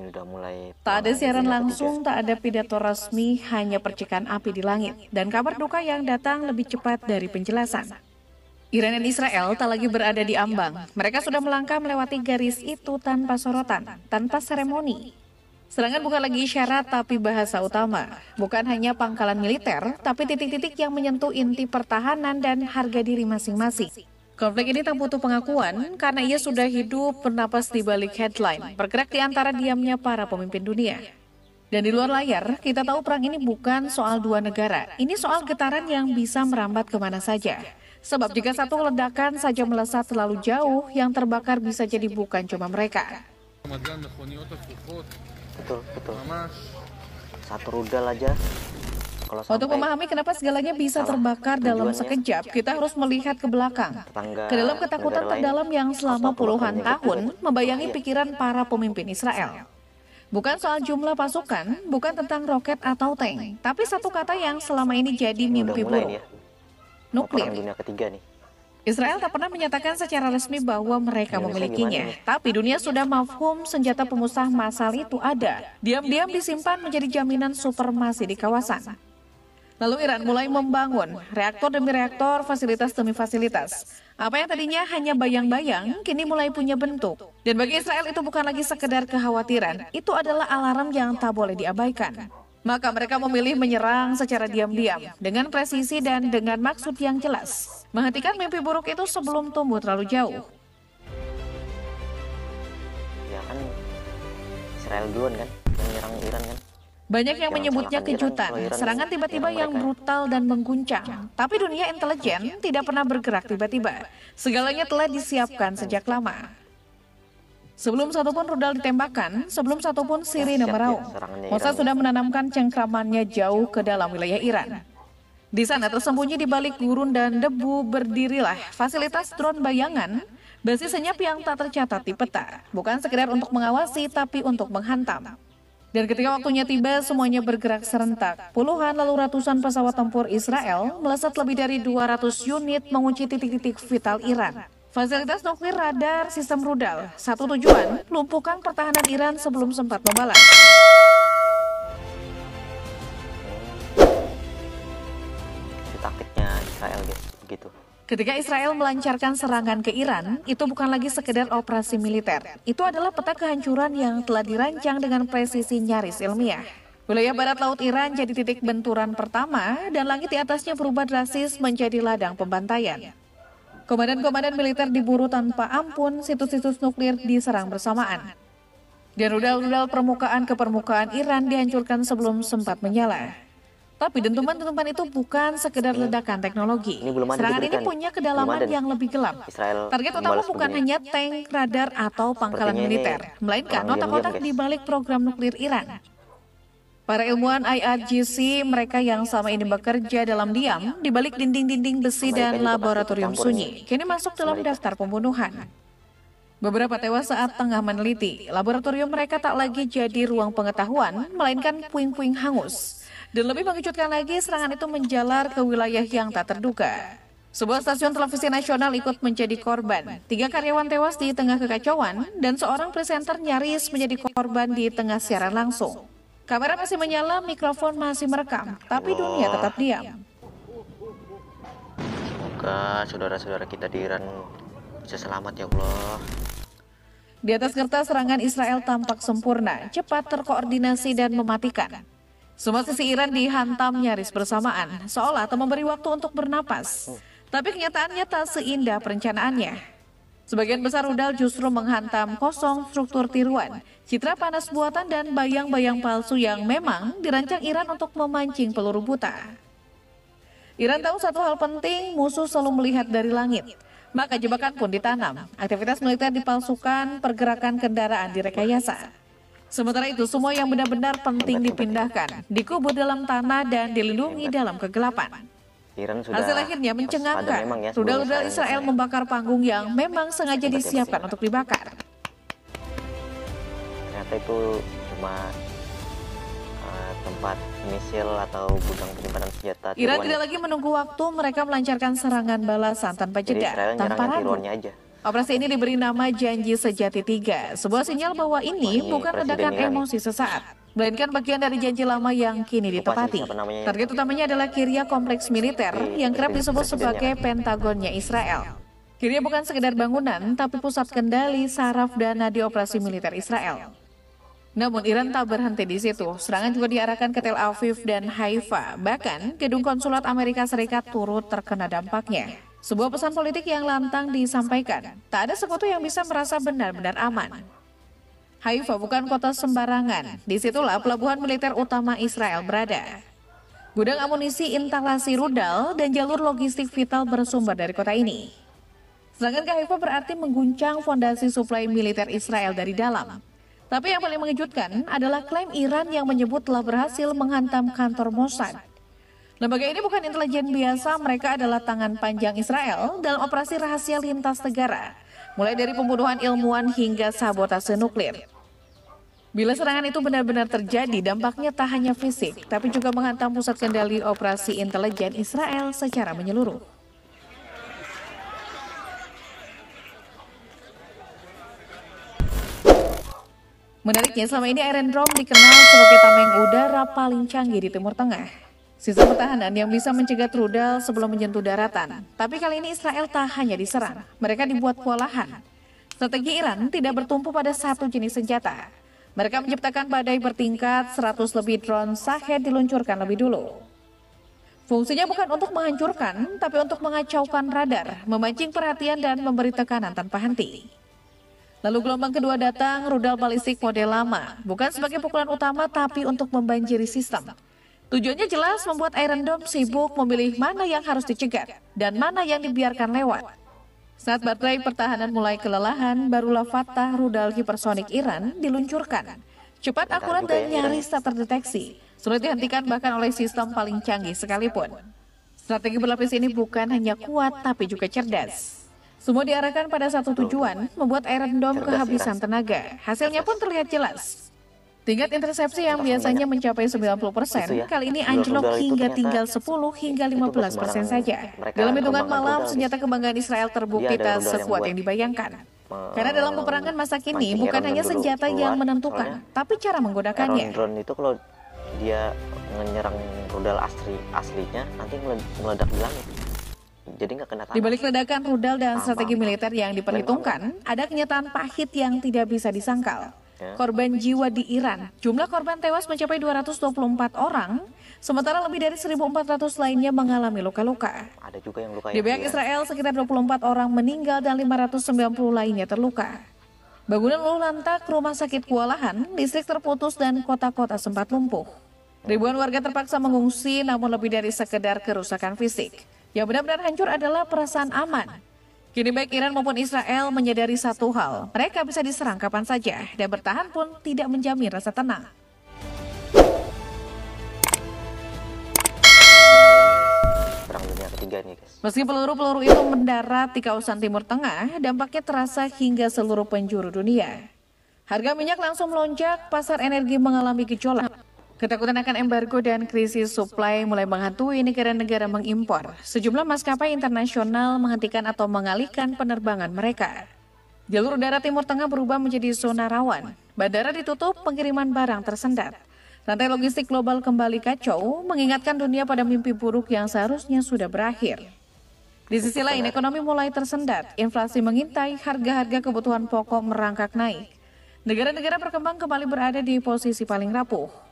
udah mulai Tak ada siaran dunia langsung, tak ada pidato resmi, hanya percikan api di langit. Dan kabar duka yang datang lebih cepat dari penjelasan. Iran dan Israel tak lagi berada di ambang. Mereka sudah melangkah melewati garis itu tanpa sorotan, tanpa seremoni. Serangan bukan lagi isyarat tapi bahasa utama. Bukan hanya pangkalan militer, tapi titik-titik yang menyentuh inti pertahanan dan harga diri masing-masing. Konflik ini tak butuh pengakuan karena ia sudah hidup bernapas di balik headline, bergerak di antara diamnya para pemimpin dunia. Dan di luar layar, kita tahu perang ini bukan soal dua negara. Ini soal getaran yang bisa merambat kemana saja. Sebab jika satu ledakan saja melesat terlalu jauh, yang terbakar bisa jadi bukan cuma mereka. betul. Satu rudal aja. Kalau Untuk memahami kenapa segalanya bisa terbakar dalam sekejap, kita harus melihat ke belakang. Ke dalam ketakutan terdalam yang selama puluhan tahun membayangi pikiran para pemimpin Israel. Bukan soal jumlah pasukan, bukan tentang roket atau tank, tapi satu kata yang selama ini jadi mimpi buruk. Nuklir. Dunia ketiga nih. Israel tak pernah menyatakan secara resmi bahwa mereka memilikinya, tapi dunia sudah mafhum senjata pemusnah massal itu ada. Diam-diam disimpan menjadi jaminan supremasi di kawasan. Lalu Iran mulai membangun reaktor demi reaktor, fasilitas demi fasilitas. Apa yang tadinya hanya bayang-bayang, kini mulai punya bentuk. Dan bagi Israel itu bukan lagi sekedar kekhawatiran, itu adalah alarm yang tak boleh diabaikan. Maka mereka memilih menyerang secara diam-diam, dengan presisi dan dengan maksud yang jelas. Menghentikan mimpi buruk itu sebelum tumbuh terlalu jauh. Ya kan, Israel duluan kan, yang menyerang Iran kan. Banyak yang menyebutnya kejutan, serangan tiba-tiba yang brutal dan mengguncang. Tapi dunia intelijen tidak pernah bergerak tiba-tiba. Segalanya telah disiapkan sejak lama. Sebelum satupun rudal ditembakkan, sebelum satupun sirine meraung, Mossad sudah menanamkan cengkramannya jauh ke dalam wilayah Iran. Di sana tersembunyi di balik gurun dan debu berdirilah fasilitas drone bayangan, basis senyap yang tak tercatat di peta. Bukan sekedar untuk mengawasi, tapi untuk menghantam. Dan ketika waktunya tiba, semuanya bergerak serentak. Puluhan lalu ratusan pesawat tempur Israel melesat lebih dari 200 unit mengunci titik-titik vital Iran. Fasilitas nuklir, radar, sistem rudal. Satu tujuan, lumpuhkan pertahanan Iran sebelum sempat membalas. Itu taktiknya Israel gitu. Ketika Israel melancarkan serangan ke Iran, itu bukan lagi sekedar operasi militer. Itu adalah peta kehancuran yang telah dirancang dengan presisi nyaris ilmiah. Wilayah barat laut Iran jadi titik benturan pertama dan langit di atasnya berubah drastis menjadi ladang pembantaian. Komandan-komandan militer diburu tanpa ampun, situs-situs nuklir diserang bersamaan. Dan rudal-rudal permukaan ke permukaan Iran dihancurkan sebelum sempat menyala. Tapi dentuman-dentuman itu bukan sekedar ledakan teknologi. Serangan ini punya kedalaman yang lebih gelap. Target utama bukan hanya tank, radar, atau pangkalan militer, melainkan otak-otak di balik program nuklir Iran. Para ilmuwan IRGC, mereka yang selama ini bekerja dalam diam di balik dinding-dinding besi dan laboratorium sunyi, kini masuk dalam daftar pembunuhan. Beberapa tewas saat tengah meneliti. Laboratorium mereka tak lagi jadi ruang pengetahuan, melainkan puing-puing hangus. Dan lebih mengejutkan lagi, serangan itu menjalar ke wilayah yang tak terduga. Sebuah stasiun televisi nasional ikut menjadi korban. 3 karyawan tewas di tengah kekacauan, dan seorang presenter nyaris menjadi korban di tengah siaran langsung. Kamera masih menyala, mikrofon masih merekam, tapi dunia tetap diam. Semoga saudara-saudara kita di Iran bisa selamat ya Allah. Di atas kertas, serangan Israel tampak sempurna, cepat, terkoordinasi, dan mematikan. Semua sisi Iran dihantam nyaris bersamaan, seolah tak memberi waktu untuk bernapas. Tapi kenyataannya tak seindah perencanaannya. Sebagian besar rudal justru menghantam kosong struktur tiruan, citra panas buatan, dan bayang-bayang palsu yang memang dirancang Iran untuk memancing peluru buta. Iran tahu satu hal penting, musuh selalu melihat dari langit. Maka jebakan pun ditanam, aktivitas militer dipalsukan, pergerakan kendaraan direkayasa. Sementara itu, semua yang benar-benar penting dipindahkan, dikubur dalam tanah dan dilindungi dalam kegelapan. Hasil akhirnya mencengangkan. Rudal-rudal Israel membakar panggung yang memang sengaja disiapkan untuk dibakar. Ternyata itu cuma tempat misil atau gudang penyimpanan senjata. Iran tidak lagi menunggu waktu, mereka melancarkan serangan balasan tanpa jeda, tanpa ragu. Operasi ini diberi nama Janji Sejati 3, sebuah sinyal bahwa ini bukan ledakan emosi sesaat, melainkan bagian dari janji lama yang kini ditepati. Target utamanya adalah Kiryat kompleks militer yang kerap disebut sebagai Pentagonnya Israel. Kiryat bukan sekedar bangunan, tapi pusat kendali, saraf, dana di operasi militer Israel. Namun Iran tak berhenti di situ. Serangan juga diarahkan ke Tel Aviv dan Haifa. Bahkan gedung konsulat Amerika Serikat turut terkena dampaknya. Sebuah pesan politik yang lantang disampaikan. Tak ada sekutu yang bisa merasa benar-benar aman. Haifa bukan kota sembarangan. Disitulah pelabuhan militer utama Israel berada. Gudang amunisi, instalasi rudal, dan jalur logistik vital bersumber dari kota ini. Serangan ke Haifa berarti mengguncang fondasi suplai militer Israel dari dalam. Tapi yang paling mengejutkan adalah klaim Iran yang menyebut telah berhasil menghantam kantor Mossad. Lembaga ini bukan intelijen biasa, mereka adalah tangan panjang Israel dalam operasi rahasia lintas negara, mulai dari pembunuhan ilmuwan hingga sabotase nuklir. Bila serangan itu benar-benar terjadi, dampaknya tak hanya fisik, tapi juga menghantam pusat kendali operasi intelijen Israel secara menyeluruh. Menariknya, selama ini Iron Dome dikenal sebagai tameng udara paling canggih di Timur Tengah. Sistem pertahanan yang bisa mencegat rudal sebelum menyentuh daratan. Tapi kali ini Israel tak hanya diserang, mereka dibuat kewalahan. Strategi Iran tidak bertumpu pada satu jenis senjata. Mereka menciptakan badai bertingkat, 100 lebih drone Shahed diluncurkan lebih dulu. Fungsinya bukan untuk menghancurkan, tapi untuk mengacaukan radar, memancing perhatian dan memberi tekanan tanpa henti. Lalu gelombang kedua datang, rudal balistik model lama, bukan sebagai pukulan utama tapi untuk membanjiri sistem. Tujuannya jelas, membuat Iron Dome sibuk memilih mana yang harus dicegat dan mana yang dibiarkan lewat. Saat baterai pertahanan mulai kelelahan, barulah Fatah, rudal hipersonik Iran, diluncurkan. Cepat, akurat, dan nyaris tak terdeteksi. Sulit dihentikan bahkan oleh sistem paling canggih sekalipun. Strategi berlapis ini bukan hanya kuat tapi juga cerdas. Semua diarahkan pada satu tujuan, membuat Iron Dome kehabisan tenaga. Hasilnya pun terlihat jelas. Tingkat intersepsi yang biasanya mencapai 90%, kali ini anjlok hingga tinggal 10 hingga 15% saja. Dalam hitungan malam, senjata kebanggaan Israel terbukti tak sekuat yang dibayangkan. Karena dalam peperangan masa kini, bukan hanya senjata yang menentukan, tapi cara menggunakannya. Drone itu kalau dia menyerang rudal aslinya, nanti meledak di langit. Jadi nggak kena tanah. Di balik ledakan rudal dan strategi militer yang diperhitungkan, ada kenyataan pahit yang tidak bisa disangkal. Korban jiwa di Iran, jumlah korban tewas mencapai 224 orang, sementara lebih dari 1.400 lainnya mengalami luka-luka. Ada juga yang luka. Di pihak Israel, sekitar 24 orang meninggal dan 590 lainnya terluka. Bangunan luluh lantak, rumah sakit kewalahan, listrik terputus, dan kota-kota sempat lumpuh. Ribuan warga terpaksa mengungsi, namun lebih dari sekedar kerusakan fisik. Yang benar-benar hancur adalah perasaan aman. Kini baik Iran maupun Israel menyadari satu hal, mereka bisa diserang kapan saja, dan bertahan pun tidak menjamin rasa tenang. Perang dunia ketiga nih, guys. Meski peluru-peluru itu mendarat di kawasan Timur Tengah, dampaknya terasa hingga seluruh penjuru dunia. Harga minyak langsung melonjak, pasar energi mengalami gejolak. Ketakutan akan embargo dan krisis suplai mulai menghantui negara-negara mengimpor. Sejumlah maskapai internasional menghentikan atau mengalihkan penerbangan mereka. Jalur udara Timur Tengah berubah menjadi zona rawan. Bandara ditutup, pengiriman barang tersendat. Rantai logistik global kembali kacau, mengingatkan dunia pada mimpi buruk yang seharusnya sudah berakhir. Di sisi lain, ekonomi mulai tersendat. Inflasi mengintai, harga-harga kebutuhan pokok merangkak naik. Negara-negara berkembang kembali berada di posisi paling rapuh.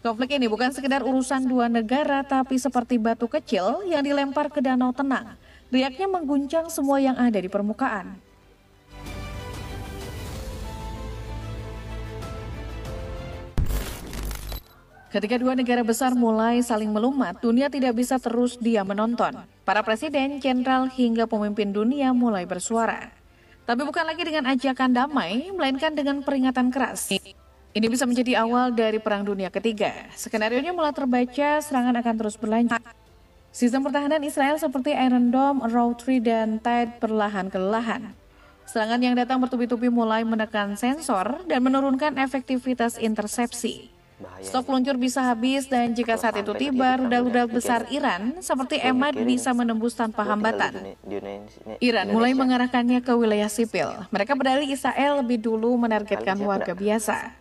Konflik ini bukan sekedar urusan dua negara, tapi seperti batu kecil yang dilempar ke danau tenang. Riaknya mengguncang semua yang ada di permukaan. Ketika dua negara besar mulai saling melumat, dunia tidak bisa terus diam menonton. Para presiden, jenderal, hingga pemimpin dunia mulai bersuara. Tapi bukan lagi dengan ajakan damai, melainkan dengan peringatan keras. Ini bisa menjadi awal dari Perang Dunia Ketiga. Skenarionya mulai terbaca, serangan akan terus berlanjut. Sistem pertahanan Israel seperti Iron Dome, Row 3, dan Tide perlahan kelelahan. Serangan yang datang bertubi-tubi mulai menekan sensor dan menurunkan efektivitas intersepsi. Stok peluncur bisa habis dan jika saat itu tiba, rudal-rudal besar Iran seperti Emad bisa menembus tanpa hambatan. Iran mulai mengarahkannya ke wilayah sipil. Mereka berdalih Israel lebih dulu menargetkan warga biasa.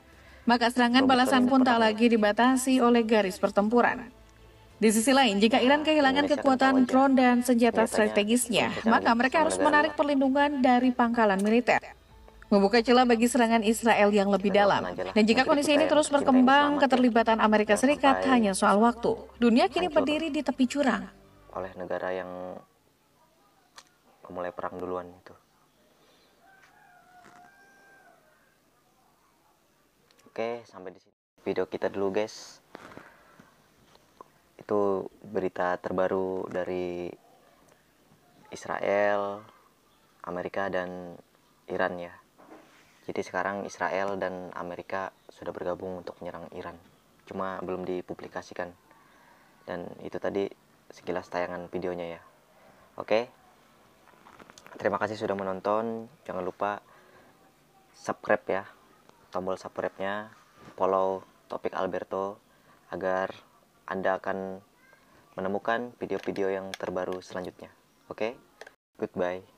Maka serangan balasan pun tak lagi dibatasi oleh garis pertempuran. Di sisi lain, jika Iran kehilangan kekuatan drone dan senjata strategisnya, maka mereka harus menarik perlindungan dari pangkalan militer, membuka celah bagi serangan Israel yang lebih dalam. Dan jika kondisi ini terus berkembang, keterlibatan Amerika Serikat hanya soal waktu. Dunia kini berdiri di tepi jurang. Oleh negara yang memulai perang duluan itu. Oke, sampai di sini video kita dulu, guys. Itu berita terbaru dari Israel, Amerika, dan Iran ya. Jadi sekarang Israel dan Amerika sudah bergabung untuk menyerang Iran. Cuma belum dipublikasikan. Dan itu tadi sekilas tayangan videonya ya. Oke. Terima kasih sudah menonton. Jangan lupa subscribe ya. Tombol subscribe-nya, follow Topik Alberto agar Anda akan menemukan video-video yang terbaru selanjutnya. Oke? Goodbye.